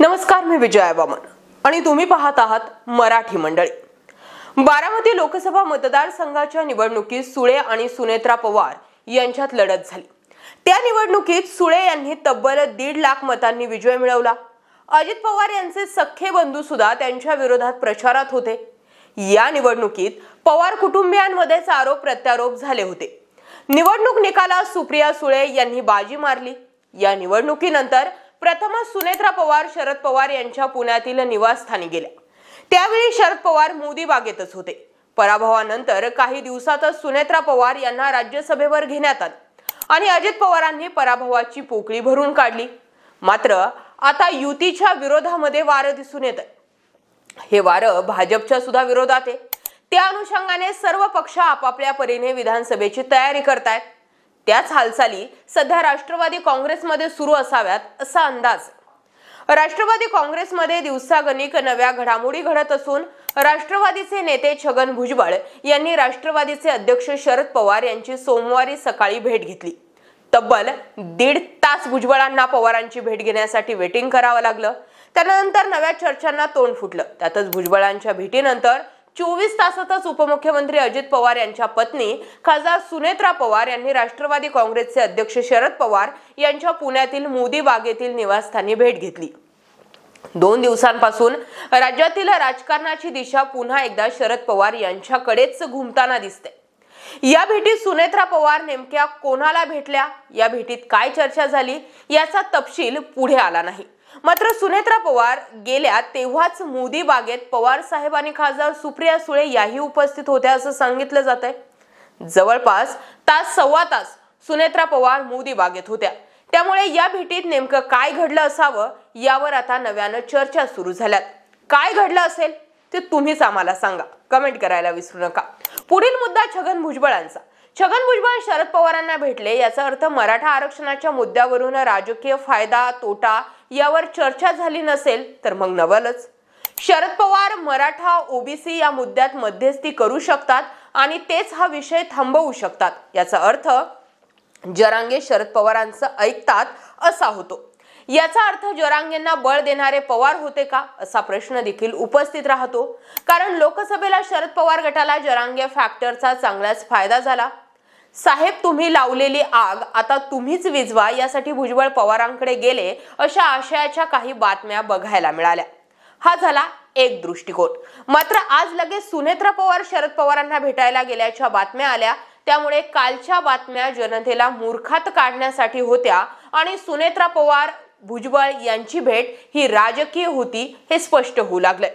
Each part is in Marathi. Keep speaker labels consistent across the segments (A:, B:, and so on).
A: नमस्कार, मी विजया वामन आणि तुम्ही पाहत आहात मराठी मंडळी। बारामती लोकसभा मतदारसंघाच्या निवडणुकीत सुळे आणि सुनेत्रा पवार यांच्यात लढत झाली। त्या निवडणुकीत सुळे यांनी तब्बल 1.5 लाख मतांनी विजय मिळवला। अजित पवार यांचे सख्खे बंधू सुद्धा त्यांच्या विरोधात प्रचारात होते। या निवडणुकीत पवार कुटुंबियांमध्येच आरोप प्रत्यारोप झाले होते। निवडणूक निकालात सुप्रिया सुळे यांनी बाजी मारली। या निवडणुकीनंतर प्रथमच सुनेत्रा पवार शरद पवार यांच्या पुण्यातील निवासस्थानी गेल्या। त्यावेळी शरद पवार मोदी बागेतच होते। पराभवानंतर काही दिवसातच सुनेत्रा पवार यांना राज्यसभेवर घेण्यात आले आणि अजित पवारांनी पराभवाची पोकळी भरून काढली। मात्र आता युतीच्या विरोधामध्ये वारं दिसून येत आहे। हे वारं भाजपच्या सुद्धा विरोधात आहे। त्या अनुषंगाने सर्व पक्ष आपापल्या परीने विधानसभेची तयारी करतायत। त्याच हालचाली सध्या राष्ट्रवादी काँग्रेसमध्ये सुरू असाव्यात असा अंदाज। राष्ट्रवादी काँग्रेसमध्ये दिवसागणिक नव्या घडामोडी घडत असून राष्ट्रवादीचे नेते छगन भुजबळ यांनी राष्ट्रवादीचे अध्यक्ष शरद पवार यांची सोमवारी सकाळी भेट घेतली। तब्बल 1.5 तास भुजबळांना पवारांची भेट घेण्यासाठी वेटिंग करावं लागलं। त्यानंतर नव्या चर्चांना तोंड फुटलं। त्यातच भुजबळांच्या भेटीनंतर 24 तासातच उपमुख्यमंत्री अजित पवार यांच्या पत्नी खासदार सुनेत्रा पवार यांनी राष्ट्रवादी काँग्रेसचे अध्यक्ष शरद पवार यांच्या पुण्यातील मोदी बागेतील निवासस्थानी भेट घेतली। 2 दिवसांपासून राज्यातील राजकारणाची दिशा पुन्हा एकदा शरद पवार यांच्याकडेच घुमताना दिसते। या भेटीत सुनेत्रा पवार नेमक्या कोणाला भेटल्या, या भेटीत काय चर्चा झाली याचा तपशील पुढे आला नाही। मात्र सुनेत्रा पवार गेल्या तेव्हाच मोदी बागेत पवार साहेब आणि खासदार सुप्रिया सुळे याही उपस्थित होत्या असं सांगितलं जातंय। जवळपास सव्वा तास सुनेत्रा पवार मोदी बागेत होत्या। त्यामुळे या भेटीत नेमकं काय घडलं असावं यावर आता नव्यानं चर्चा सुरू झाल्यात। काय घडलं असेल ते तुम्हीच आम्हाला सांगा, कमेंट करायला विसरू नका। पुढील मुद्दा छगन भुजबळांचा। छगन भुजबळ शरद पवारांना भेटले याचा अर्थ मराठा आरक्षणाच्या मुद्द्यावरून राजकीय फायदा तोटा यावर चर्चा झाली नसेल तर मग नवलच। शरद पवार मराठा ओबीसी या मुद्द्यात मध्यस्थी करू शकतात आणि तेच हा विषय थांबवू शकतात। याचा अर्थ जरांगे शरद पवारांचं ऐकतात असा होतो। याचा अर्थ जरांगेंना बळ देणारे पवार होते का असा प्रश्न देखील उपस्थित राहतो। कारण लोकसभेला शरद पवार गटाला जरांगे फॅक्टरचा चांगलाच फायदा झाला। साहेब तुम्ही लावलेली आग आता तुम्हीच विझवा यासाठी भुजबळ पवारांकडे गेले अशा आशयाच्या काही बातम्या बघायला मिळाल्या। हा झाला एक दृष्टिकोन। मात्र आज लगेच सुनेत्रा पवार शरद पवारांना भेटायला गेल्याच्या बातम्या आल्या। त्यामुळे कालच्या बातम्या जनतेला मूर्खात काढण्यासाठी होत्या आणि सुनेत्रा पवार भुजबळ यांची भेट ही राजकीय होती हे स्पष्ट होऊ लागले।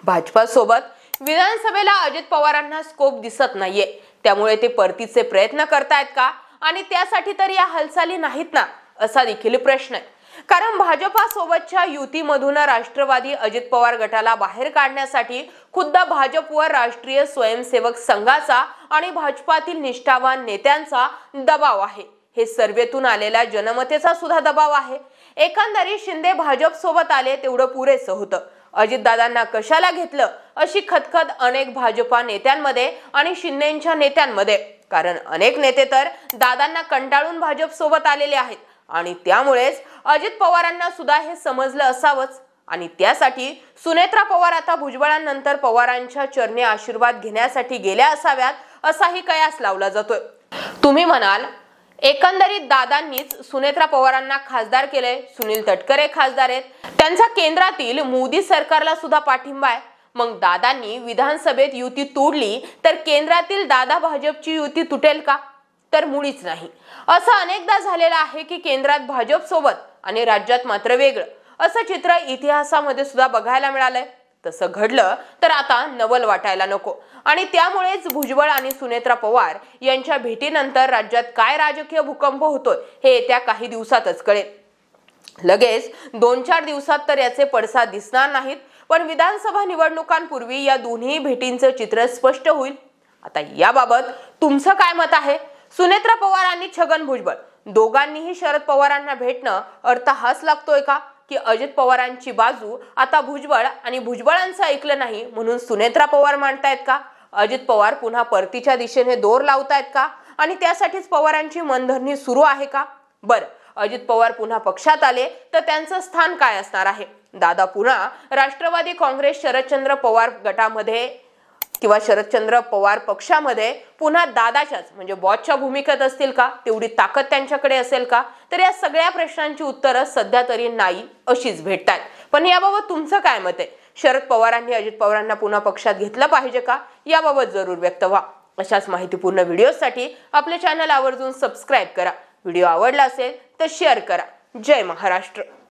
A: भाजपा सोबत विधानसभेला अजित पवारांना स्कोप दिसत नाहीये। त्यामुळे ते परतीचे प्रयत्न करतायत का आणि त्यासाठी तर या हालचाली नाहीत ना असा देखील प्रश्न आहे। कारण भाजपा सोबतच्या युतीमधून राष्ट्रवादी अजित पवार गटाला बाहेर काढण्यासाठी खुद्द भाजपवर राष्ट्रीय स्वयंसेवक संघाचा आणि भाजपातील निष्ठावान नेत्यांचा दबाव आहे। हे सर्वेतून आलेल्या जनमतेचा सुद्धा दबाव आहे। एकंदरीत शिंदे भाजप सोबत आले तेवढं पुरेसं होतं। अजितदादांना कशाला घेतलं अशी खतखत अनेक भाजपा नेत्यांमध्ये आणि शिंदेच्या नेत्यांमध्ये। कारण अनेक नेते तर दादांना कंटाळून भाजप सोबत आलेले आहेत आणि त्यामुळेच अजित पवारांना सुद्धा हे समजलं असावंच आणि त्यासाठी सुनेत्रा पवार आता भुजबळांनंतर पवारांच्या चरणी आशीर्वाद घेण्यासाठी गेल्या असाव्यात असाही कयास लावला जातोय। तुम्ही म्हणाल एकंदरीत दादांनीच सुनेत्रा पवारांना खासदार केले, सुनील तटकरे खासदार आहेत, त्यांचा केंद्रातील मोदी सरकारला सुद्धा पाठिंबा आहे। मग दादांनी विधानसभेत युती तोडली तर केंद्रातील दादा भाजपची युती तुटेल का? तर मुळीच नाही। असं अनेकदा झालेलं आहे की केंद्रात भाजप सोबत आणि राज्यात मात्र वेगळं असं चित्र इतिहासामध्ये सुद्धा बघायला मिळालंय। तसं घडलं तर आता नवल वाटायला नको आणि त्यामुळेच भुजबळ आणि सुनेत्रा पवार यांच्या भेटीनंतर राज्यात काय राजकीय भूकंप होतोय हे येत्या काही दिवसातच कळेल। लगेच 2-4 दिवसात तर याचे पडसाद दिसणार नाहीत, पण विधानसभा निवडणुकांपूर्वी या दोन्ही भेटींचं चित्र स्पष्ट होईल। आता याबाबत तुमचं काय मत आहे? सुनेत्रा पवार आणि छगन भुजबळ दोघांनीही शरद पवारांना भेटणं अर्थ हाच लागतोय का की अजित पवारांची बाजू आता भुजबळ आणि भुजबळांचं ऐकलं नाही म्हणून सुनेत्रा पवार मांडतायत का? अजित पवार पुन्हा परतीच्या दिशेने दोर लावतायत का आणि त्यासाठीच पवारांची मनधरणी सुरू आहे का? बरं, अजित पवार पुन्हा पक्षात आले तर त्यांचं स्थान काय असणार आहे? दादा पुन्हा राष्ट्रवादी काँग्रेस शरदचंद्र पवार गटामध्ये किंवा शरदचंद्र पवार पक्षामध्ये पुन्हा दादाच्याच म्हणजे बॉसच्या भूमिकेत असतील का? तेवढी ताकद त्यांच्याकडे असेल का? तर या सगळ्या प्रश्नांची उत्तरं सध्या तरी नाही अशीच भेटतात. पण याबाबत तुमचं काय मत आहे? शरद पवारांनी अजित पवारांना पुन्हा पक्षात घेतलं पाहिजे का? याबाबत जरूर व्यक्त व्हा. अशाच माहितीपूर्ण व्हिडिओसाठी आपले चॅनल आवर्जून सबस्क्राईब करा. व्हिडिओ आवडला असेल तर शेअर करा. जय महाराष्ट्र.